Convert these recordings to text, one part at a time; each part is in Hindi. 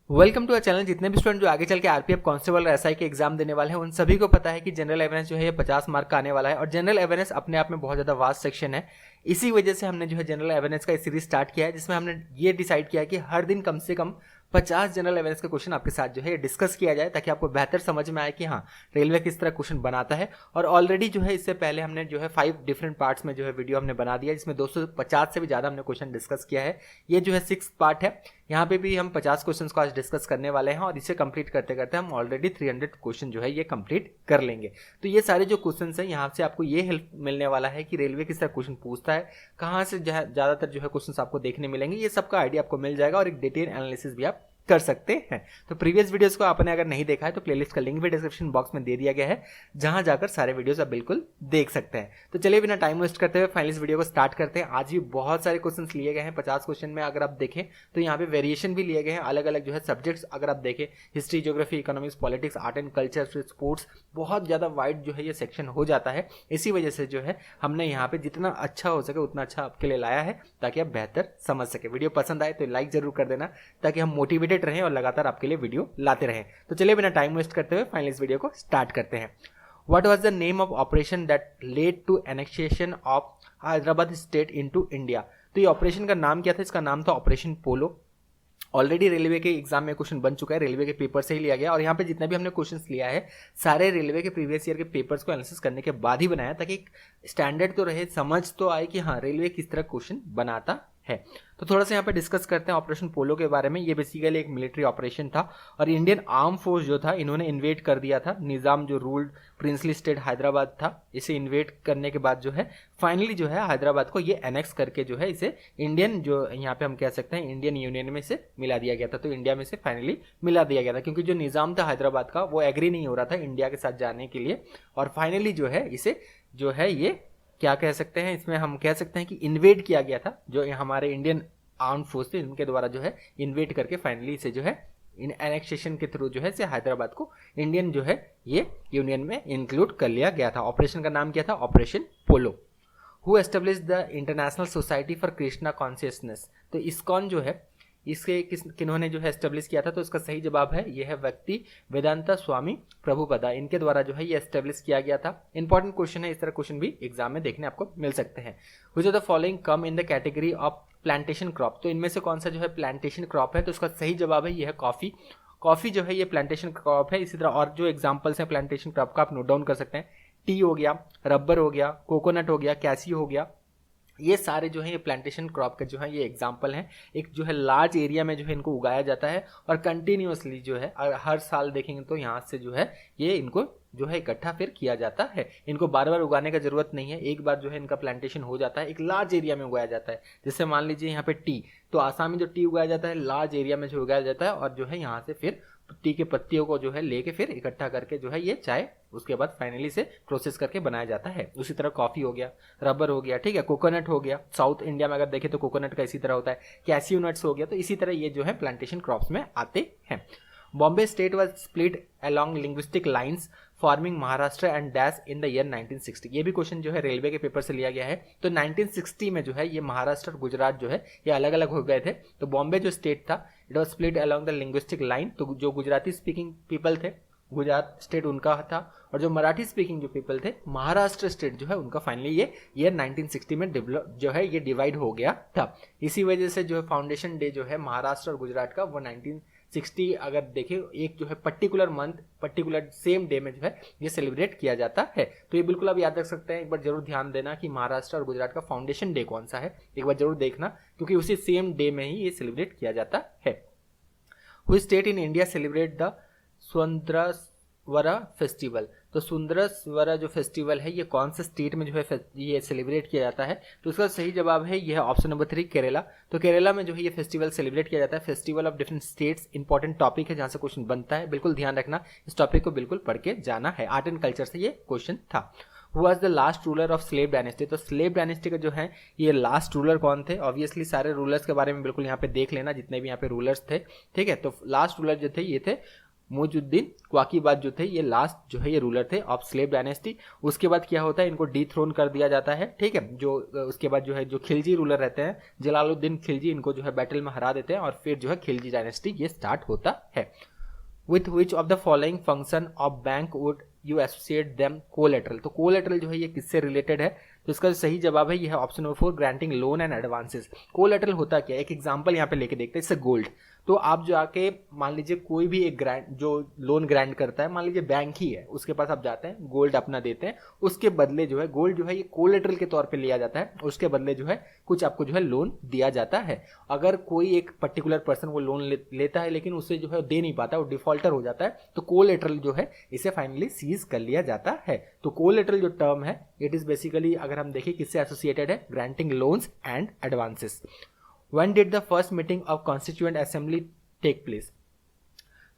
Welcome to a channel. जितने भी स्टूडेंट जो आगे चल के आरपीएफ कांस्टेबल और एसआई के एग्जाम देने वाले हैं उन सभी को पता है कि जनरल अवेयरनेस जो है ये 50 मार्क का आने वाला है और जनरल अवेयरनेस अपने आप में बहुत ज़्यादा वास्ट सेक्शन है। इसी वजह से हमने जो है जनरल अवेयरनेस का सीरीज स्टार्ट किया है जिसमें हमने ये डिसाइड किया है कि हर दिन कम से कम 50 जनरल अवेयरनेस के क्वेश्चन आपके साथ जो है डिस्कस किया जाए ताकि आपको बेहतर समझ में आए कि हाँ रेलवे किस तरह क्वेश्चन बनाता है। और ऑलरेडी जो है इससे पहले हमने जो है 5 डिफरेंट पार्ट्स में जो है वीडियो हमने बना दिया जिसमें 250 से भी ज़्यादा हमने क्वेश्चन डिस्कस किया है। ये जो है 6th पार्ट है। यहाँ पे भी हम 50 क्वेश्चंस को आज डिस्कस करने वाले हैं और इसे कंप्लीट करते करते हम ऑलरेडी 300 क्वेश्चन जो है ये कंप्लीट कर लेंगे। तो ये सारे जो क्वेश्चंस हैं यहाँ से आपको ये हेल्प मिलने वाला है कि रेलवे किस तरह क्वेश्चन पूछता है, कहाँ से ज़्यादातर जो है क्वेश्चंस आपको देखने मिलेंगे, ये सबका आइडिया आपको मिल जाएगा और एक डिटेल एनालिसिस भी आप कर सकते हैं। तो प्रीवियस वीडियोस को आपने अगर नहीं देखा है तो प्लेलिस्ट का लिंक भी डिस्क्रिप्शन बॉक्स में दे दिया गया है जहां जाकर सारे वीडियोस आप बिल्कुल देख सकते हैं। तो चलिए बिना टाइम वेस्ट करते हुए फाइनल इस वीडियो को स्टार्ट करते हैं। आज भी बहुत सारे क्वेश्चंस लिए गए हैं। 50 क्वेश्चन में अगर आप देखें तो यहाँ पे वेरिएशन भी लिए गए हैं, अलग अलग जो है सब्जेक्ट्स अगर आप देखें history, geography, economics, politics, art and culture, sports, बहुत ज़्यादा वाइड जो है ये सेक्शन हो जाता है। इसी वजह से जो है हमने यहाँ पे जितना अच्छा हो सके उतना अच्छा आपके लिए लाया है ताकि आप बेहतर समझ सके। वीडियो पसंद आए तो लाइक जरूर कर देना ताकि हम मोटिवेटेड रहें और लगातार आपके लिए वीडियो लाते रहें। तो चलिए बिना टाइम वेस्ट करते हुए फाइनल इस वीडियो को स्टार्ट करते हैं। What was the name of operation that led to annexation of Hyderabad state into India? तो ये ऑपरेशन का नाम क्या था? इसका नाम था ऑपरेशन पोलो। ऑलरेडी रेलवे के एग्जाम में क्वेश्चन बन चुका है, रेलवे के पेपर से ही लिया गया और यहाँ पे जितना भी हमने क्वेश्चंस लिया है सारे रेलवे के प्रीवियस ईयर के पेपर्स को एनालिसिस करने के बाद ही बनाया ताकि एक स्टैंडर्ड तो रहे, समझ तो आए कि हाँ रेलवे किस तरह क्वेश्चन बनाता है। तो थोड़ा सा यहाँ पे डिस्कस करते हैं ऑपरेशन पोलो के बारे में। ये बेसिकली एक मिलिट्री ऑपरेशन था और इंडियन आर्म फोर्स जो था इन्होंने इन्वेड कर दिया था। निज़ाम जो रूल्ड प्रिंसली स्टेट हैदराबाद था, इसे इन्वेड करने के बाद जो है फाइनली जो है हैदराबाद को ये एनेक्स करके जो है इसे इंडियन जो यहाँ पे हम कह सकते हैं इंडियन यूनियन में से मिला दिया गया था। तो इंडिया में से फाइनली मिला दिया गया था क्योंकि जो निज़ाम था हैदराबाद का वो एग्री नहीं हो रहा था इंडिया के साथ जाने के लिए और फाइनली जो है इसे जो है ये क्या कह सकते हैं, इसमें हम कह सकते हैं कि इन्वेड किया गया था। जो हमारे इंडियन आर्म फोर्स थे इनके द्वारा जो है इन्वेड करके फाइनली इसे जो है इन एनेक्सेशन के थ्रू जो है से हैदराबाद को इंडियन जो है ये यूनियन में इंक्लूड कर लिया गया था। ऑपरेशन का नाम क्या था? Operation polo. Who establish the international society for Krishna consciousness? तो इस्कॉन जो है इसके किन्होंने जो है एस्टेब्लिश किया था? तो इसका सही जवाब है यह है व्यक्ति वेदांता स्वामी प्रभुपदा। इनके द्वारा जो है ये एस्टेब्लिश किया गया था। इंपॉर्टेंट क्वेश्चन है, इस तरह क्वेश्चन भी एग्जाम में देखने आपको मिल सकते हैं। Which of the following come in the category of plantation crop? तो इनमें से कौन सा जो है प्लांटेशन क्रॉप है? तो इसका सही जवाब है यह है कॉफी। कॉफी जो है ये प्लांटेशन क्रॉप है। इसी तरह और जो एग्जाम्पल्स हैं प्लांटेशन क्रॉप का आप नोट डाउन कर सकते हैं। टी हो गया, रबर हो गया, कोकोनट हो गया, कैसियो हो गया, ये सारे जो है ये प्लांटेशन क्रॉप के जो है ये एग्जाम्पल हैं। एक जो है लार्ज एरिया में जो है इनको उगाया जाता है और कंटिन्यूअसली जो है हर साल देखेंगे तो यहाँ से जो है ये इनको जो है इकट्ठा फिर किया जाता है। इनको बार बार उगाने का जरूरत नहीं है, एक बार जो है इनका प्लांटेशन हो जाता है, एक लार्ज एरिया में उगाया जाता है। जैसे मान लीजिए यहाँ पे टी, तो आसाम में जो टी उगाया जाता है लार्ज एरिया में जो उगाया जाता है और जो है यहाँ से फिर टी के पत्तियों को जो है लेके फिर इकट्ठा करके जो है ये चाय उसके बाद फाइनली से प्रोसेस करके बनाया जाता है। उसी तरह कॉफी हो गया, रबर हो गया, ठीक है, कोकोनट हो गया। साउथ इंडिया में अगर देखें तो कोकोनट का इसी तरह होता है। कैसियो नट्स हो गया। तो इसी तरह ये जो है प्लांटेशन क्रॉप्स में आते हैं। Bombay state was split along linguistic lines forming Maharashtra and dash in the year 1960। ये भी क्वेश्चन जो है रेलवे के पेपर से लिया गया है। तो 1960 में जो है ये महाराष्ट्र और गुजरात जो है ये अलग अलग हो गए थे। तो बॉम्बे जो स्टेट था it was split along the linguistic line. तो जो गुजराती स्पीकिंग पीपल थे गुजरात स्टेट उनका था और जो मराठी स्पीकिंग जो पीपल थे महाराष्ट्र स्टेट जो है उनका फाइनली ये ईयर 1960 में डेवलप जो है ये डिवाइड हो गया था। इसी वजह से जो है फाउंडेशन डे जो है महाराष्ट्र और गुजरात का वो 1960 अगर देखें एक जो है particular month particular same day में जो है ये सेलिब्रेट किया जाता है। तो ये बिल्कुल आप याद रख सकते हैं। एक बार जरूर ध्यान देना कि महाराष्ट्र और गुजरात का फाउंडेशन डे कौन सा है, एक बार जरूर देखना क्योंकि उसी सेम डे में ही ये सेलिब्रेट किया जाता है। Which state in India celebrate the Sundaraswara festival? तो सुंदरस्वरा जो फेस्टिवल है ये कौन से स्टेट में जो है ये सेलिब्रेट किया जाता है? तो इसका सही जवाब है यह ऑप्शन नंबर 3 केरला। तो केरला में जो है ये फेस्टिवल सेलिब्रेट किया जाता है। Festival of different states important topic है जहां से क्वेश्चन बनता है, बिल्कुल ध्यान रखना, इस टॉपिक को बिल्कुल पढ़ के जाना है। आर्ट एंड कल्चर से ये क्वेश्चन था। Who was the last ruler of slave dynasty? तो स्लेव डायनेस्टी का जो है ये लास्ट रूलर कौन थे? ऑब्वियसली सारे रूलर्स के बारे में बिल्कुल यहाँ पे देख लेना जितने भी यहाँ पे रूलर्स थे, ठीक है। तो लास्ट रूलर जो थे ये थे मुइजुद्दीन क्वाकीबाद जो थे ये लास्ट जो है ये रूलर थे ऑफ स्लेव डायनेस्टी। उसके बाद क्या होता है, इनको डीथ्रोन कर दिया जाता है, ठीक है। जो उसके बाद जो है जो खिलजी रूलर रहते हैं जलालुद्दीन खिलजी, इनको जो है बैटल में हरा देते हैं और फिर जो है खिलजी डायनेस्टी ये स्टार्ट होता है। With which of the following function of bank would you associate them collateral. तो कोलेटरल जो है ये किससे रिलेटेड है, तो इसका जो सही जवाब है ये है option number 4, granting loan and advances. Collateral होता क्या है, एक एग्जांपल यहाँ पे लेके देखते हैं, इससे गोल्ड। तो आप जो आके मान लीजिए कोई भी एक ग्रांट जो लोन ग्रांट करता है, मान लीजिए बैंक ही है, उसके पास आप जाते हैं गोल्ड अपना देते हैं, उसके बदले जो है गोल्ड जो है ये कोलेटरल के तौर पे लिया जाता है, उसके बदले जो है कुछ आपको जो है लोन दिया जाता है। अगर कोई एक पर्टिकुलर पर्सन वो लोन लेता है लेकिन उससे जो है दे नहीं पाता, वो डिफॉल्टर हो जाता है, तो कोलेटरल जो है इसे फाइनली सीज कर लिया जाता है। तो कोलेटरल जो टर्म है इट इज बेसिकली अगर हम देखें किससे एसोसिएटेड है, granting loans and advances. When did the first meeting of Constituent Assembly take place?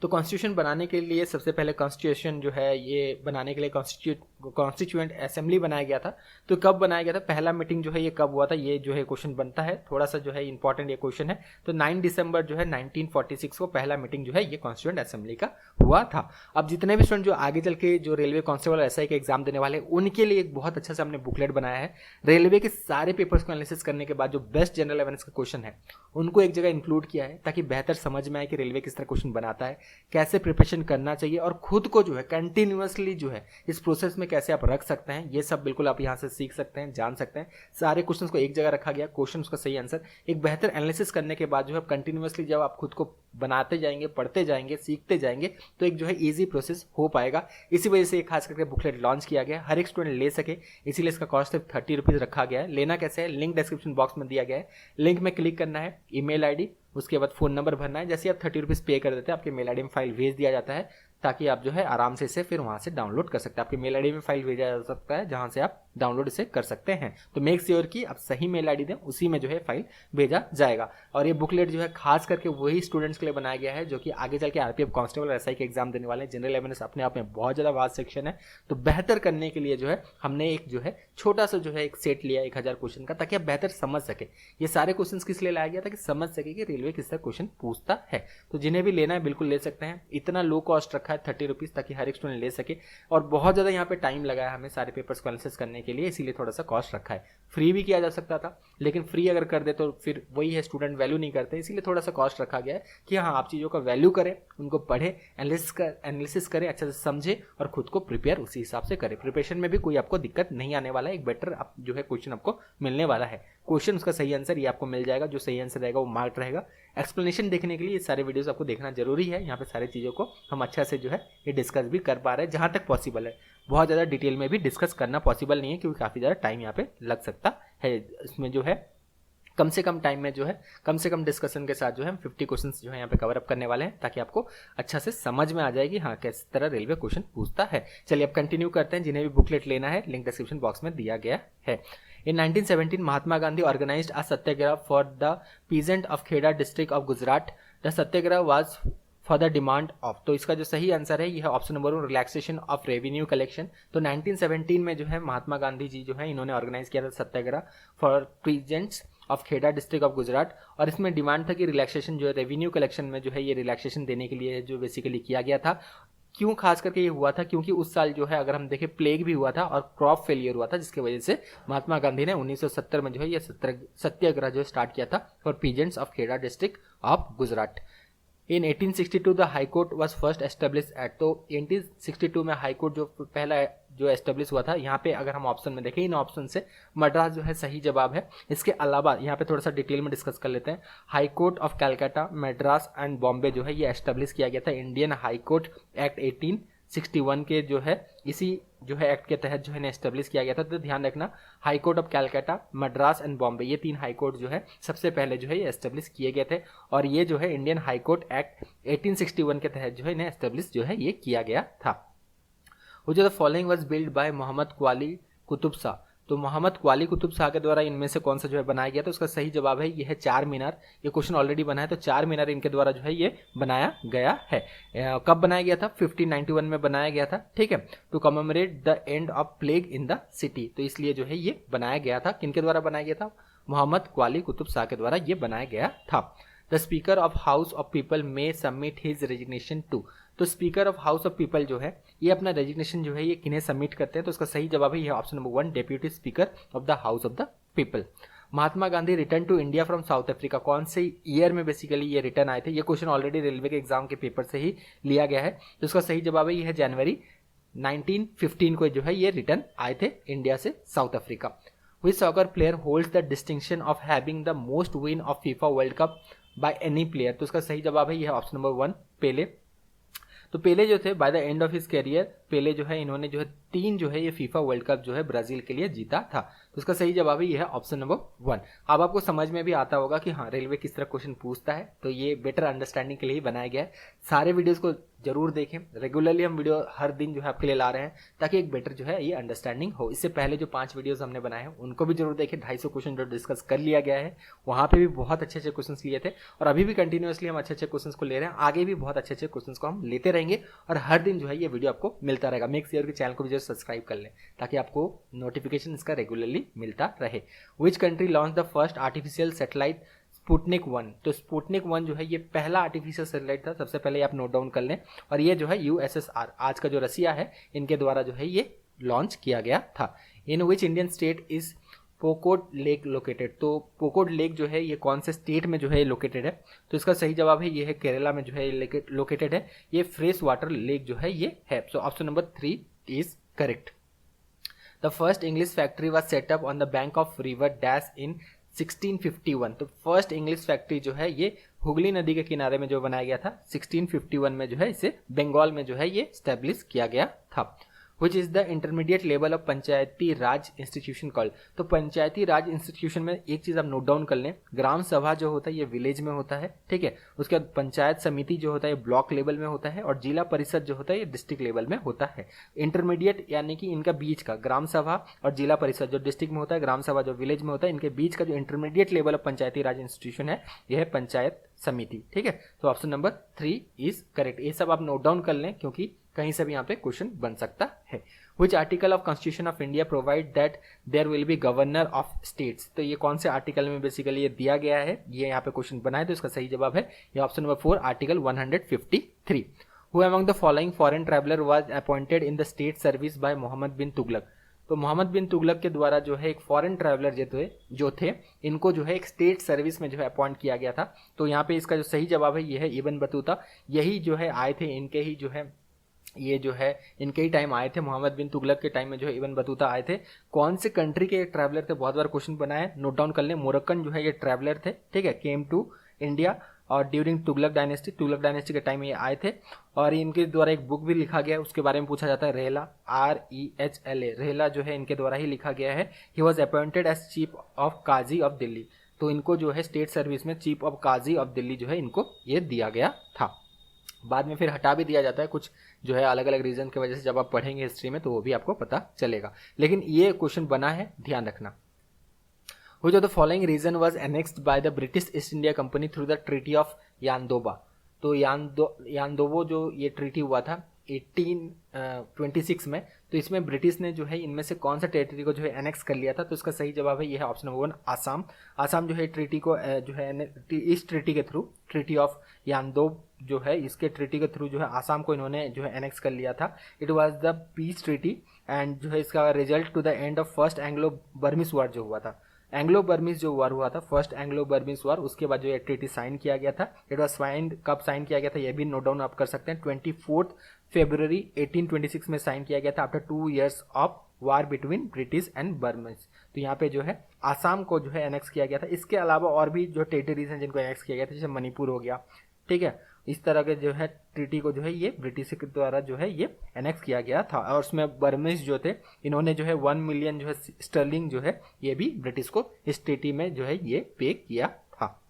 तो कॉन्स्टिट्यूशन बनाने के लिए सबसे पहले कॉन्स्टिट्यूशन जो है ये बनाने के लिए कॉन्स्टिट्यूएंट असेंबली बनाया गया था। तो कब बनाया गया था, पहला मीटिंग जो है ये कब हुआ था, ये जो है क्वेश्चन बनता है, थोड़ा सा जो है इंपॉर्टेंट ये क्वेश्चन है। तो 9 दिसंबर जो है 1946 को पहला मीटिंग जो है ये कॉन्स्टिट्यूएंट असेंबली का हुआ था। अब जितने भी स्टूडेंट जो आगे चल के जो रेलवे कांस्टेबल एसआई के एग्जाम देने वाले हैं उनके लिए एक बहुत अच्छा से हमने बुकलेट बनाया है। रेलवे के सारे पेपर्स को एनालिसिस करने के बाद जो बेस्ट जनरल अवेयरनेस का क्वेश्चन है उनको एक जगह इंक्लूड किया है ताकि बेहतर समझ में आए कि रेलवे किस तरह क्वेश्चन बनाता है, कैसे प्रिपरेशन करना चाहिए और खुद को जो है कंटिन्यूअसली जो है इस प्रोसेस में कैसे आप रख सकते हैं, ये सब बिल्कुल आप यहाँ से सीख सकते हैं, जान सकते हैं। सारे क्वेश्चंस को एक जगह रखा गया, क्वेश्चन का सही आंसर, एक बेहतर एनालिसिस करने के बाद जो है कंटिन्यूअसली जब आप खुद को बनाते जाएंगे, पढ़ते जाएंगे, सीखते जाएंगे तो एक जो है ईजी प्रोसेस हो पाएगा। इसी वजह से खास करके बुकलेट लॉन्च किया गया, हर एक स्टूडेंट ले सके, इसीलिए इसका कॉस्ट सिर्फ 30 रुपीज़ रखा गया है। लेना कैसे है, लिंक डिस्क्रिप्शन बॉक्स में दिया गया है, लिंक में क्लिक करना है, ईमेल आईडी, उसके बाद फ़ोन नंबर भरना है। जैसे आप 30 रुपीज़ पे कर देते हैं आपके मेल आईडी में फाइल भेज दिया जाता है ताकि आप जो है आराम से इसे फिर वहाँ से डाउनलोड कर सकते हैं। आपके मेल आईडी में फाइल भेजा जा सकता है जहाँ से आप डाउनलोड इसे कर सकते हैं। तो मेक श्योर कि आप सही मेल आईडी दें, उसी में जो है फाइल भेजा जाएगा। और ये बुकलेट जो है खास करके वही स्टूडेंट्स के लिए बनाया गया है जो कि आगे चल के आरपीएफ कांस्टेबल और एसआई के एग्जाम देने वाले हैं। जनरल अवेयरनेस अपने आप में बहुत ज़्यादा वास्ट सेक्शन है, तो बेहतर करने के लिए जो है हमने एक जो है छोटा सा जो है एक सेट लिया 1000 क्वेश्चन का, ताकि आप बेहतर समझ सके। ये सारे क्वेश्चन किस लिए लाया गया, ताकि समझ सके कि रेलवे किस तरह क्वेश्चन पूछता है। तो जिन्हें भी लेना है बिल्कुल ले सकते हैं। इतना लो कॉस्ट रखा है 30 रुपीज़ ताकि हर एक स्टूडेंट ले सके। और बहुत ज़्यादा यहाँ पे टाइम लगा है हमें सारे पेपर्स को एनालिसिस करने के लिए, इसीलिए थोड़ा सा कॉस्ट रखा है। फ्री भी किया जा सकता था लेकिन फ्री अगर कर दे तो फिर वही है, स्टूडेंट वैल्यू नहीं करते, इसीलिए थोड़ा सा कॉस्ट रखा गया है कि हाँ आप चीज़ों का वैल्यू करें, उनको पढ़ें, एनालिसिस करें, अच्छे से समझें और खुद को प्रिपेयर उसी हिसाब से करें। प्रिपरेशन में भी कोई आपको दिक्कत नहीं आने वाला है, एक बेटर जो है क्वेश्चन आपको मिलने वाला है। क्वेश्चन उसका सही आंसर ये आपको मिल जाएगा, जो सही आंसर रहेगा वो मार्क रहेगा। एक्सप्लेनेशन देखने के लिए ये सारे वीडियोस आपको देखना जरूरी है। यहाँ पे सारी चीज़ों को हम अच्छा से जो है ये डिस्कस भी कर पा रहे हैं जहाँ तक पॉसिबल है। बहुत ज़्यादा डिटेल में भी डिस्कस करना पॉसिबल नहीं है क्योंकि काफ़ी ज़्यादा टाइम यहाँ पे लग सकता है। इसमें जो है कम से कम टाइम में जो है कम से कम डिस्कशन के साथ जो है हम 50 क्वेश्चंस जो है यहाँ पे कवर अप करने वाले हैं ताकि आपको अच्छा से समझ में आ जाएगी हाँ किस तरह रेलवे क्वेश्चन पूछता है। चलिए अब कंटिन्यू करते हैं। जिन्हें भी बुकलेट लेना है लिंक डिस्क्रिप्शन बॉक्स में दिया गया है। In 1917, Mahatma Gandhi organized a satyagraha for the peasant of Kheda district of Gujarat. The satyagraha was for the demand of, तो इसका जो सही आंसर है यह option number 1, relaxation of revenue collection. तो 1917 में जो है महात्मा गांधी जी जो है इन्होंने ऑर्गेनाइज किया था satyagraha for peasants of Kheda district of Gujarat, और इसमें डिमांड था कि रिलैक्सेशन जो है रेवेन्यू कलेक्शन में जो है ये रिलैक्सेशन देने के लिए जो बेसिकली किया गया था। क्यों खास करके ये हुआ था, क्योंकि उस साल जो है अगर हम देखें प्लेग भी हुआ था और क्रॉप फेलियर हुआ था, जिसकी वजह से महात्मा गांधी ने 1970 में जो है ये सत्याग्रह जो स्टार्ट किया था for peasants of Kheda district of Gujarat. In 1862 the high court was first establish at, तो 1862 में हाई कोर्ट जो पहला जो एस्टेब्लिश हुआ था, यहाँ पे अगर हम ऑप्शन में देखें इन ऑप्शन से मद्रास जो है सही जवाब है। इसके अलावा यहाँ पे थोड़ा सा डिटेल में डिस्कस कर लेते हैं। High court of Calcutta, Madras and Bombay जो है ये एस्टेब्लिश किया गया था इंडियन हाई कोर्ट एक्ट 1861 के जो है इसी जो है एक्ट के तहत जो है एस्टेब्लिश किया गया था। तो ध्यान रखना high court of Calcutta, Madras and Bombay ये 3 हाई कोर्ट जो है सबसे पहले जो है ये एस्टेब्लिश किए गए थे, और ये जो है इंडियन हाई कोर्ट एक्ट 1861 के तहत जो है इन्हें एस्टेब्लिश जो है ये किया गया था। Which of the following was built by Mohammad क्वाली Qutub Shah, तो मोहम्मद क्वाली कुतुब शाह के द्वारा इनमें से कौन सा जो है बनाया गया? तो उसका सही जवाब है ये है चार मीनार। ये क्वेश्चन ऑलरेडी बना है, तो चार मीनार इनके द्वारा जो है ये बनाया गया है। कब बनाया गया था? 1591 में बनाया गया था, ठीक है, to commemorate the end of plague in the city. तो इसलिए जो है ये बनाया गया था। किनके द्वारा बनाया गया था? मोहम्मद क्वाली कुतुब शाह के द्वारा ये बनाया गया था। The speaker of House of People may submit his resignation to. तो speaker of House of People जो है ये अपना रेजिग्नेशन जो है ये किन्हें सबमिट करते हैं, तो उसका सही जवाब है ये option number 1, deputy speaker of the house of the people. Mahatma Gandhi return to India from South Africa, कौन से ईयर में बेसिकली ये रिटर्न आए थे? ये क्वेश्चन ऑलरेडी रेलवे के एग्जाम के पेपर से ही लिया गया है, तो उसका सही जवाब है ये है जनवरी 1915 को जो है ये रिटर्न आए थे इंडिया से south Africa. Which soccer player holds the distinction of having the most win of FIFA World Cup by any player? तो उसका सही जवाब है यह ऑप्शन नंबर 1, पेले। तो पेले जो थे by the end of his career, Pele जो है इन्होंने जो है 3 जो है ये फीफा वर्ल्ड कप जो है ब्राजील के लिए जीता था, तो उसका सही जवाब है ये है ऑप्शन नंबर 1। अब आपको समझ में भी आता होगा कि हाँ रेलवे किस तरह क्वेश्चन पूछता है, तो ये बेटर अंडरस्टैंडिंग के लिए ही बनाया गया है। सारे वीडियोस को जरूर देखें, रेगुलरली हम वीडियो हर दिन जो है आपके लिए ला रहे हैं ताकि एक बेटर जो है ये अंडरस्टैंडिंग हो। इससे पहले जो 5 वीडियोस हमने बनाए हैं उनको भी जरूर देखें, 250 क्वेश्चन जो डिस्कस कर लिया गया है वहाँ पे भी बहुत अच्छे अच्छे क्वेश्चन लिए थे और अभी भी कंटिन्यूसली हम अच्छे अच्छे क्वेश्चन को ले रहे हैं, आगे भी बहुत अच्छे अच्छे क्वेश्चन को हम लेते रहेंगे और हर दिन जो है ये वीडियो आपको मिलता रहेगा। मेक श्योर कि चैनल को भी जरूर सब्सक्राइब कर लें ताकि आपको नोटिफिकेशन इसका रेगुलरली मिलता रहे। Which country launch the first artificial satellite Sputnik 1? तो स्पुतनिक 1 जो है ये पहला आर्टिफिशियल सैटेलाइट था, सबसे पहले आप नोट डाउन कर लें, और ये जो है यूएसएसआर आज का जो रसिया है इनके द्वारा जो है ये लॉन्च किया गया था। In which Indian state is Pookode lake located? तो पोकोड लेक जो है ये कौन से स्टेट में जो है लोकेटेड है? तो इसका सही जवाब है ये है केरला में जो है लोकेटेड है, ये फ्रेश वाटर लेक जो है ये है। So option number 3 is correct. The first English factory was setup on the bank of river dash in 1651। तो फर्स्ट इंग्लिश फैक्ट्री जो है ये हुगली नदी के किनारे में जो बनाया गया था 1651 में जो है इसे बंगाल में जो है ये स्टैब्लिश किया गया था। Which is the intermediate level of Panchayati Raj institution called? तो पंचायती राज इंस्टीट्यूशन में एक चीज आप नोट डाउन कर लें, ग्राम सभा जो होता है ये विलेज में होता है, ठीक है, उसके बाद पंचायत समिति जो होता है ये ब्लॉक लेवल में होता है और जिला परिषद जो होता है ये डिस्ट्रिक्ट लेवल में होता है। इंटरमीडिएट यानी कि इनका बीच का ग्राम सभा और जिला परिषद जो डिस्ट्रिक्ट में होता है, ग्राम सभा जो विलेज में होता है, इनके बीच का जो intermediate level of Panchayati Raj institution है यह है पंचायत समिति, ठीक है। तो ऑप्शन नंबर 3 इज करेक्ट। ये सब आप नोट डाउन कर लें क्योंकि कहीं से भी यहाँ पे क्वेश्चन बन सकता है। Which article of constitution of India provide that there will be governor of states? तो ये कौन से आर्टिकल में बेसिकली ये दिया गया है, ये यहाँ पे क्वेश्चन बना है, तो इसका सही जवाब है ये option number 4, article 153। Who among the following foreign traveller was appointed in the state service by Mohammad bin Tughlaq? तो मोहम्मद बिन तुगलक के द्वारा जो है एक फॉरेन ट्रैवलर जो थे इनको जो है एक स्टेट सर्विस में जो है अपॉइंट किया गया था। तो यहाँ पे इसका जो सही जवाब है ये है इब्न बतूता। यही जो है आए थे, इनके ही जो है ये जो है इनके ही टाइम आए थे, मोहम्मद बिन तुगलक के टाइम में जो है इब्न बतूता आए थे। कौन से कंट्री के ट्रैवलर थे, बहुत बार क्वेश्चन बना है, नोट डाउन कर लें। मोरक्कन जो है ये ट्रैवलर थे, ठीक है, केम टू इंडिया और ड्यूरिंग तुगलक डायनेस्टी के टाइम ये आए थे और इनके द्वारा एक बुक भी लिखा गया है, उसके बारे में पूछा जाता है, रेहला, REHLA, रेहला जो है इनके द्वारा ही लिखा गया है। He was appointed as chief of Qazi of Delhi. तो इनको जो है स्टेट सर्विस में chief of Qazi of Delhi जो है इनको ये दिया गया था। बाद में फिर हटा भी दिया जाता है कुछ जो है अलग अलग रीजन की वजह से, जब आप पढ़ेंगे हिस्ट्री में तो वो भी आपको पता चलेगा, लेकिन ये क्वेश्चन बना है, ध्यान रखना। Which of the following region was annexed by the British East India Company through the Treaty of Yandoba? तो यानदोबो जो ये ट्रीटी हुआ था 1826 में, तो इसमें ब्रिटिश ने जो है इनमें से कौन सा टेरिटरी को जो है एनेक्स कर लिया था? तो इसका सही जवाब है ये है ऑप्शन नंबर 1, आसाम। आसाम जो है ट्रीटी को जो है इस ट्रीटी के थ्रू, ट्रीटी ऑफ यानदोब जो है इसके ट्रीटी के थ्रू जो है आसाम को इन्होंने जो है एनेक्स कर लिया था। It was the peace treaty and जो है इसका result to the end of first Anglo Burmese war जो हुआ था, एंग्लो बर्मिस जो वॉर हुआ था, फर्स्ट एंग्लो बर्मिस वॉर, उसके बाद जो ये ट्रीटी साइन किया गया था। इट वाज साइंड, कब साइन किया गया था ये भी नोट डाउन आप कर सकते हैं, 24 फरवरी 1826 में साइन किया गया था after 2 years of war between British and Burmese. तो यहाँ पे जो है आसाम को जो है एनेक्स किया गया था। इसके अलावा और भी जो टेरिटरीज हैं जिनको एनेक्स किया गया था, जैसे मणिपुर हो गया, ठीक है, इस तरह के जो है ट्रीटी को जो है ये ब्रिटिश के द्वारा जो है ये एनेक्स किया गया था। और उसमें बर्मिस जो थे इन्होंने जो है 1 मिलियन जो है स्टर्लिंग जो है ये भी ब्रिटिश को इस ट्रीटी में जो है ये पे किया था।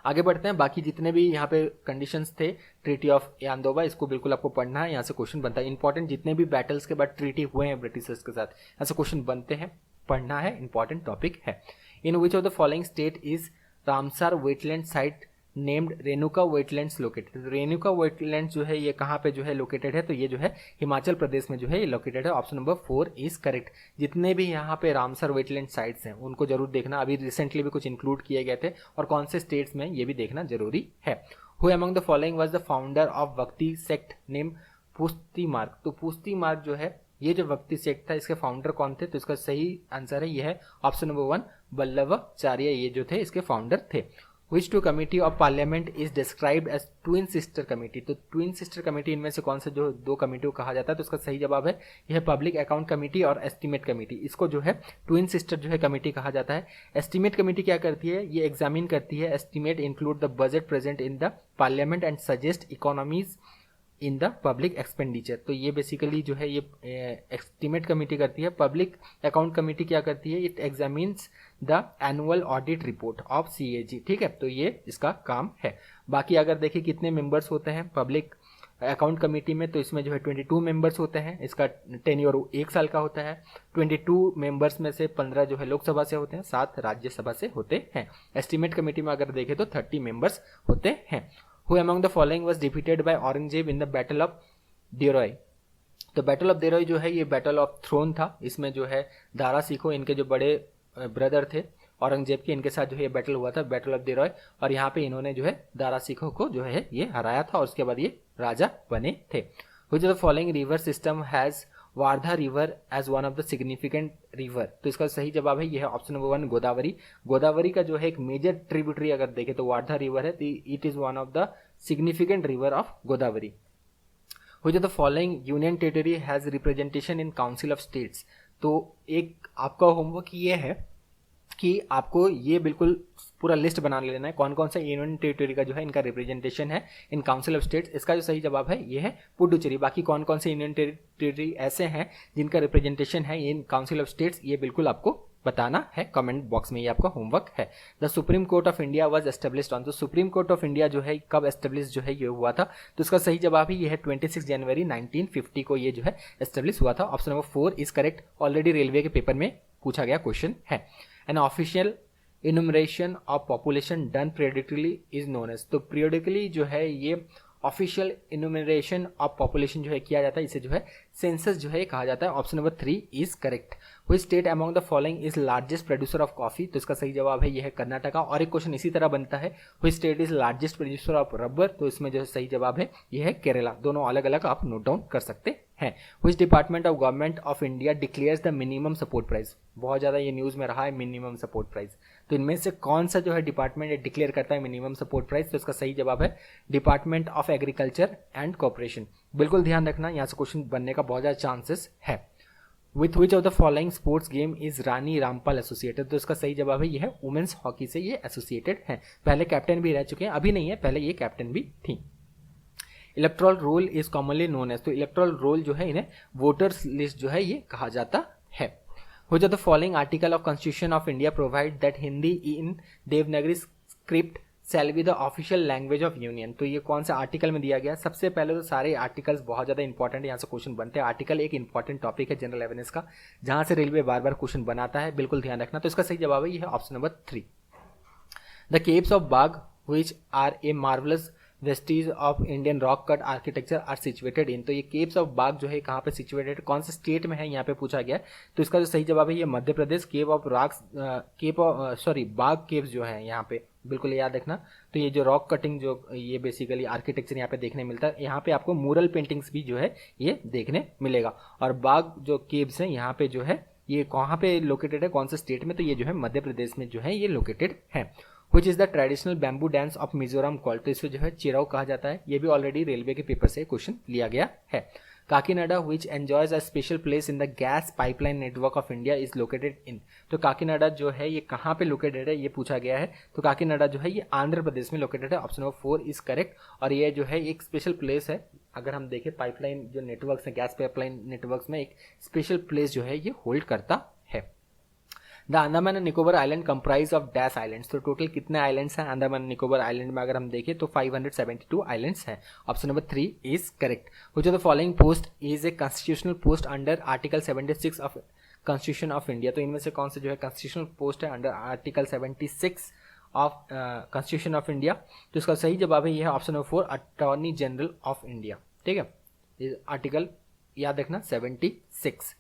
आगे बढ़ते हैं, बाकी जितने भी यहाँ पे कंडीशंस थे ट्रीटी ऑफ यानदोबा, इसको बिल्कुल आपको पढ़ना है, यहाँ से क्वेश्चन बनता है। इंपॉर्टेंट जितने भी बैटल्स के बाद ट्रीटी हुए हैं ब्रिटिशर्स के साथ, यहाँ से क्वेश्चन बनते हैं, पढ़ना है, इंपॉर्टेंट टॉपिक है। In which of the following state is Ramsar wetland site named Renuka wetlands located. Renuka wetlands जो है ये कहाँ पे जो है लोकेटेड है, तो ये जो है हिमाचल प्रदेश में जो है ये लोकेटेड है। Option number 4 is correct. जितने भी यहाँ पे रामसर वेटलैंड साइट्स हैं उनको जरूर देखना, अभी रिसेंटली भी कुछ इंक्लूड किए गए थे और कौन से स्टेट्स में ये भी देखना जरूरी है। Who among the following was the founder of भक्ति सेक्ट नेम पुस्ती मार्ग। तो पुस्ती मार्ग जो है ये जो भक्ति सेक्ट था इसके फाउंडर कौन थे, तो इसका सही आंसर है ये है ऑप्शन नंबर 1 वल्लभाचार्य, ये जो थे इसके फाउंडर थे। Which two committee of parliament is described as twin sister committee। तो ट्विन सिस्टर कमेटी इनमें से कौन से जो दो कमेटी को कहा जाता है, तो इसका सही जवाब है यह पब्लिक अकाउंट कमेटी और एस्टीमेट कमेटी। इसको जो है ट्विन सिस्टर जो है कमेटी कहा जाता है। एस्टीमेट कमेटी क्या करती है, ये एग्जामिन करती है estimate include the budget present in the parliament and suggest economies in the public expenditure. तो ये बेसिकली जो है ये एस्टीमेट कमेटी करती है। पब्लिक अकाउंट कमेटी क्या करती है, it examines the annual audit report of CAG। ठीक है, तो ये इसका काम है। बाकी अगर देखिए कितने मेंबर्स होते हैं पब्लिक अकाउंट कमेटी में, तो इसमें जो है 22 मेंबर्स होते हैं। इसका टेन्योर 1 साल का होता है। 22 मेंबर्स में से 15 जो है लोकसभा से होते हैं, 7 राज्यसभा से होते हैं। एस्टीमेट कमेटी में अगर देखें तो 30 मेंबर्स होते हैं। Who among the following was defeated by Aurangzeb in the Battle of Deroy। तो बैटल ऑफ देरोई जो है ये बैटल ऑफ थ्रोन था। इसमें जो है दारा सिखो इनके जो बड़े ब्रदर थे औरंगजेब के, इनके साथ जो है ये बैटल हुआ था बैटल ऑफ देरोय, और यहाँ पे इन्होंने जो है दारा सिखो को जो है ये हराया था और उसके बाद ये राजा बने थे। Which of the following river system has Wardha river as one of the significant river. तो इसका सही जवाब है यह है ऑप्शन नंबर 1 गोदावरी। गोदावरी का जो है एक मेजर ट्रिब्यूटरी अगर देखें तो वारधा रिवर है, it is one of the significant river of Godavari. Which of the following union territory has representation in council of states. तो एक आपका होमवर्क ये है कि आपको ये बिल्कुल पूरा लिस्ट बना लेना है कौन कौन सा यूनियन टेरिटरी का जो है इनका रिप्रेजेंटेशन है इन काउंसिल ऑफ स्टेट्स। इसका जो सही जवाब है ये है पुडुचेरी। बाकी कौन कौन से यूनियन टेरिटरी ऐसे हैं जिनका रिप्रेजेंटेशन है इन काउंसिल ऑफ स्टेट्स, ये बिल्कुल आपको बताना है कमेंट बॉक्स में, ये आपका होमवर्क है। The supreme court of India was established on. तो सुप्रीम कोर्ट ऑफ इंडिया जो है कब एस्टेब्लिश जो है ये हुआ था, तो इसका सही जवाब ही ये है 26 जनवरी 1950 को ये जो है एस्टेब्लिश हुआ था। Option number 4 is correct. Already railway के पेपर में पूछा गया क्वेश्चन है। An official enumeration of population done periodically is known as. तो पीरियडिकली जो है ये ऑफिशियल इनुमरेशन ऑफ पॉपुलेशन जो है किया जाता है, इसे जो है सेंसस जो है कहा जाता है। Option number 3 is correct. Which state among the following is largest producer of coffee. तो इसका सही जवाब है यह है कर्नाटका। और एक क्वेश्चन इसी तरह बनता है which state is largest producer of rubber. तो इसमें जो है सही जवाब है यह है केरला। दोनों अलग अलग आप नोट डाउन कर सकते हैं। Which department of government of India declares the minimum support price. बहुत ज्यादा ये न्यूज में रहा है मिनिमम सपोर्ट प्राइस। तो इनमें से कौन सा जो है डिपार्टमेंट डिक्लेयर करता है मिनिमम सपोर्ट प्राइस, तो इसका सही जवाब है department of agriculture and corporation. बिल्कुल ध्यान रखना, यहाँ से क्वेश्चन बनने का बहुत ज्यादा चांसेस है। With which of the following sports game is Rani Rampal associated. तो इसका सही जवाब है यह है वुमेन्स हॉकी से ये एसोसिएटेड है। पहले कैप्टन भी रह चुके हैं, अभी नहीं है, पहले ये कैप्टन भी थी। Electoral roll is commonly known as. तो इलेक्ट्रल रोल जो है इन्हें वोटर्स लिस्ट जो है ये कहा जाता है। Which of the following article of Constitution of India provide that Hindi in Devanagari script shall be the official language of union। तो ये कौन सा आर्टिकल में दिया गया। सबसे पहले तो सारे आर्टिकल्स बहुत ज्यादा इंपॉर्टेंट है, यहाँ से क्वेश्चन बनते हैं। आर्टिकल एक इंपॉर्टेंट टॉपिक है जनरल अवेयरनेस का, जहां से रेलवे बार बार क्वेश्चन बनाता है, बिल्कुल ध्यान रखना। तो इसका सही जवाब है ये है option number 3। The caves of Bagh which are a marvelous vestiges of Indian rock cut architecture are situated in. तो ये केव्स ऑफ बाग जो है कहाँ पे सिचुएटेड, कौन से स्टेट में है, यहाँ पे पूछा गया है। तो इसका जो सही जवाब है ये Madhya Pradesh. Cave of rocks Bagh caves जो है यहाँ पे बिल्कुल याद रखना। तो ये जो रॉक कटिंग जो ये बेसिकली आर्किटेक्चर यहाँ पे देखने मिलता है। यहाँ पे आपको मूरल पेंटिंग्स भी जो है ये देखने मिलेगा। और बाग जो केव्स है यहाँ पे जो है ये कहाँ पे लोकेटेड है, कौन से स्टेट में, तो ये जो है मध्य प्रदेश में जो है ये लोकेटेड है। Which is the traditional bamboo dance of Mizoram called। तो इसे जो है चिराव कहा जाता है। ये भी ऑलरेडी रेलवे के पेपर से क्वेश्चन लिया गया है। Kakinada which enjoys a special place in the gas pipeline network of India is located in। तो काकीनाडा जो है ये कहाँ पे लोकेटेड है ये पूछा गया है। तो काकीनाडा जो है ये आंध्र प्रदेश में लोकेटेड है। Option number 4 is correct. और ये जो है एक स्पेशल प्लेस है, अगर हम देखें पाइपलाइन जो नेटवर्क्स है गैस पाइपलाइन नेटवर्क्स में एक स्पेशल प्लेस जो है ये होल्ड करता है। The Andaman and Nicobar island comprise of dash islands. तो टोटल कितने आइलैंड्स हैं अंडमान एंड निकोबार आइलैंड में, अगर हम देखें तो 572 आइलैंड्स हैं। Option number 3 is correct. Which of the following post is a constitutional post under article 76 of constitution of India. तो इनमें से कौन से जो है कॉन्स्टिट्यूशनल पोस्ट है under article 76 of constitution of India. तो इसका सही जवाब है यह option number 4 attorney general of India. ठीक है, आर्टिकल याद रखना 76।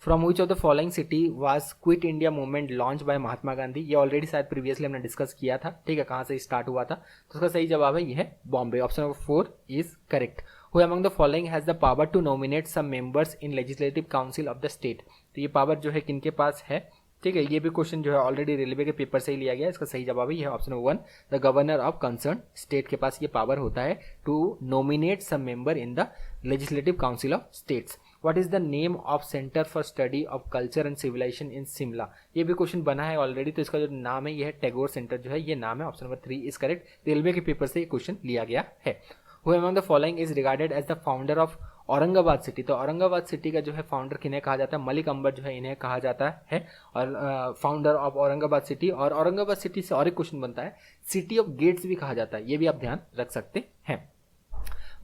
From which of the following city was quit India movement launch by Mahatma Gandhi. ये ऑलरेडी शायद प्रीवियसली हमने डिस्कस किया था। ठीक है, कहाँ से स्टार्ट हुआ था। तो उसका सही जवाब है यह Bombay. Option number 4 is correct. Who among the following has the power to nominate some members in legislative council of the state. तो ये पावर जो है किनके पास है। ठीक है, ये भी क्वेश्चन जो है ऑलरेडी रेलवे के पेपर से ही लिया गया है। इसका सही जवाब है यह option number 1 the governor of concern state के पास ये पावर होता है to nominate some member in the legislative council of states. What is the name of centre for study of culture and civilisation in Shimla. ये भी क्वेश्चन बना है ऑलरेडी। तो इसका जो नाम है यह टैगोर सेंटर जो है ये नाम है। Option number 3 is correct. Railway के पेपर से ये क्वेश्चन लिया गया है। Who among the following is regarded as the founder of Aurangabad city. तो औरंगाबाद सिटी का जो है फाउंडर किन्हें कहा जाता है, मलिक अंबर जो है इन्हें कहा जाता है और फाउंडर ऑफ औरंगाबाद सिटी। और औरंगाबाद सिटी से और एक क्वेश्चन बनता है, सिटी ऑफ गेट्स भी कहा जाता है, ये भी आप ध्यान रख सकते हैं।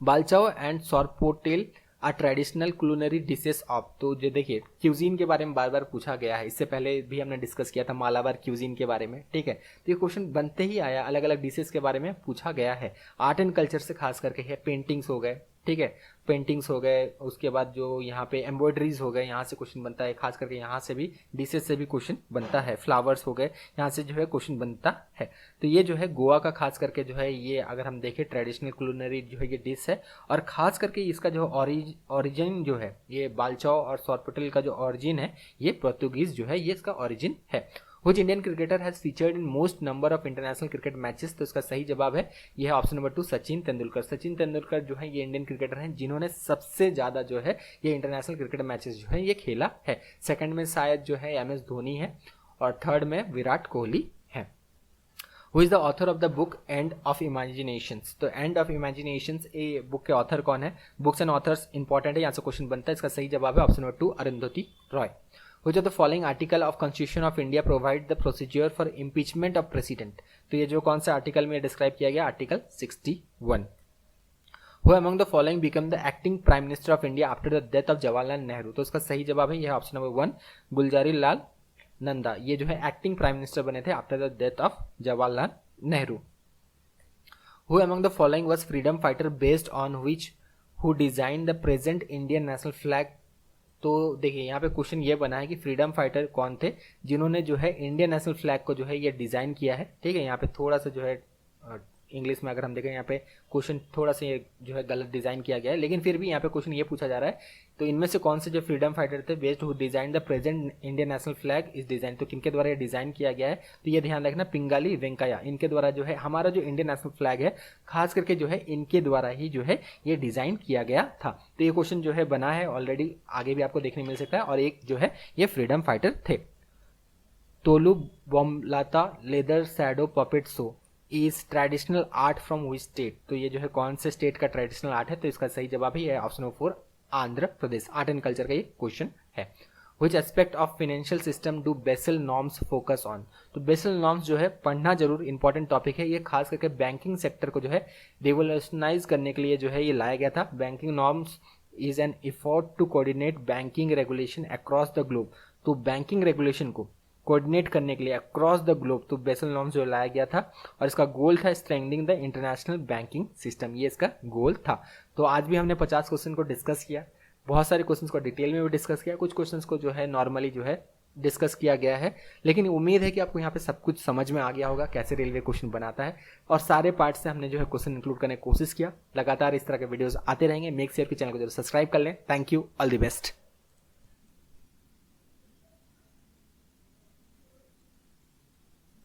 Balchao and sorpotel are traditional culinary dishes of. तो जो देखिए क्यूजीन के बारे में बार बार पूछा गया है, इससे पहले भी हमने डिस्कस किया था मालाबार क्यूजीन के बारे में। ठीक है, तो ये क्वेश्चन बनते ही आया, अलग अलग डिशेस के बारे में पूछा गया है। आर्ट एंड कल्चर से खास करके है, पेंटिंग्स हो गए। ठीक है, पेंटिंग्स हो गए, उसके बाद जो यहाँ पे एम्ब्रॉयडरीज हो गए, यहाँ से क्वेश्चन बनता है। खास करके यहाँ से भी डिशेस से भी क्वेश्चन बनता है। फ्लावर्स हो गए, यहाँ से जो है क्वेश्चन बनता है। तो ये जो है गोवा का खास करके जो है ये अगर हम देखें ट्रेडिशनल कुलिनरी जो है ये डिश है। और खास करके इसका जो ओरिजिन जो है ये बालचाओ और सॉरपोटेल का जो ओरिजिन है ये पोर्तुगीज जो है ये इसका ओरिजिन है। Which Indian cricketer has featured in most number of international cricket matches। तो इसका सही जवाब है यह है ऑप्शन नंबर 2 सचिन तेंदुलकर। सचिन तेंदुलकर जो है ये इंडियन क्रिकेटर हैं जिन्होंने सबसे ज्यादा जो है ये इंटरनेशनल क्रिकेट मैचेस जो है ये खेला है। सेकंड में शायद जो है MS धोनी है और थर्ड में विराट कोहली है। Who is the author of the book End of Imaginations। तो End of Imaginations ये बुक के ऑथर कौन है। बुक्स एंड ऑथर्स इंपॉर्टेंट है, यहाँ से क्वेश्चन बनता है। इसका सही जवाब है option number 2 Arundhati Roy. Which of the following article of Constitution of India provide the procedure for impeachment of president। तो ये जो कौन सा आर्टिकल में डिस्क्राइब किया गया, article 61। Who among the following became the acting prime minister of India after the death of Jawaharlal Nehru. तो इसका सही जवाब है यह ऑप्शन नंबर 1 गुलजारी लाल नंदा। ये जो है एक्टिंग प्राइम मिनिस्टर बने थे after the death of Jawaharlal Nehru. Who among the following was freedom fighter based on which who designed the present Indian national flag। तो देखिए यहाँ पे क्वेश्चन ये बना है कि फ्रीडम फाइटर कौन थे जिन्होंने जो है इंडियन नेशनल फ्लैग को जो है ये डिज़ाइन किया है। ठीक है, यहाँ पे थोड़ा सा जो है इंग्लिश में अगर हम देखें यहाँ पे क्वेश्चन थोड़ा सा ये जो है गलत डिज़ाइन किया गया है, लेकिन फिर भी यहाँ पे क्वेश्चन ये पूछा जा रहा है तो इनमें से कौन से जो फ्रीडम फाइटर थे best who design the present Indian national flag is design. तो किनके द्वारा ये डिजाइन किया गया है, तो ये ध्यान रखना पिंगाली वेंकैया, इनके द्वारा जो है हमारा जो इंडियन नेशनल फ्लैग है खास करके जो है इनके द्वारा ही जो है ये डिजाइन किया गया था। तो ये क्वेश्चन जो है बना है ऑलरेडी, आगे भी आपको देखने मिल सकता है। और एक जो है ये फ्रीडम फाइटर थे। Tholu Bommalata leather shadow puppet show is traditional art from which state. तो ये जो है कौन से स्टेट का ट्रेडिशनल आर्ट है, तो इसका सही जवाब है ये option number 4 Andhra Pradesh. Art and culture का ये क्वेश्चन है। Which aspect of financial system do Basel norms focus on. तो बेसल नॉर्म्स जो है पढ़ना जरूर इंपॉर्टेंट टॉपिक है। ये खास करके बैंकिंग सेक्टर को जो है रिवोल्यूशनाइज करने के लिए जो है ये लाया गया था। Banking norms is an effort to coordinate banking regulation across the globe. तो बैंकिंग रेगुलेशन को कोऑर्डिनेट करने के लिए अक्रॉस द ग्लोब तो बेसल नॉर्म्स जो लाया गया था और इसका गोल था strengthening the international banking system, ये इसका गोल था। तो आज भी हमने 50 क्वेश्चन को डिस्कस किया, बहुत सारे क्वेश्चंस को डिटेल में भी डिस्कस किया, कुछ क्वेश्चंस को जो है नॉर्मली जो है डिस्कस किया गया है। लेकिन उम्मीद है कि आपको यहाँ पे सब कुछ समझ में आ गया होगा कैसे रेलवे क्वेश्चन बनाता है और सारे पार्ट से हमने जो है क्वेश्चन इंक्लूड करने की कोशिश किया। लगातार इस तरह के वीडियोस आते रहेंगे। मेक श्योर कि चैनल को जरूर सब्सक्राइब कर लें। Thank you, all the best.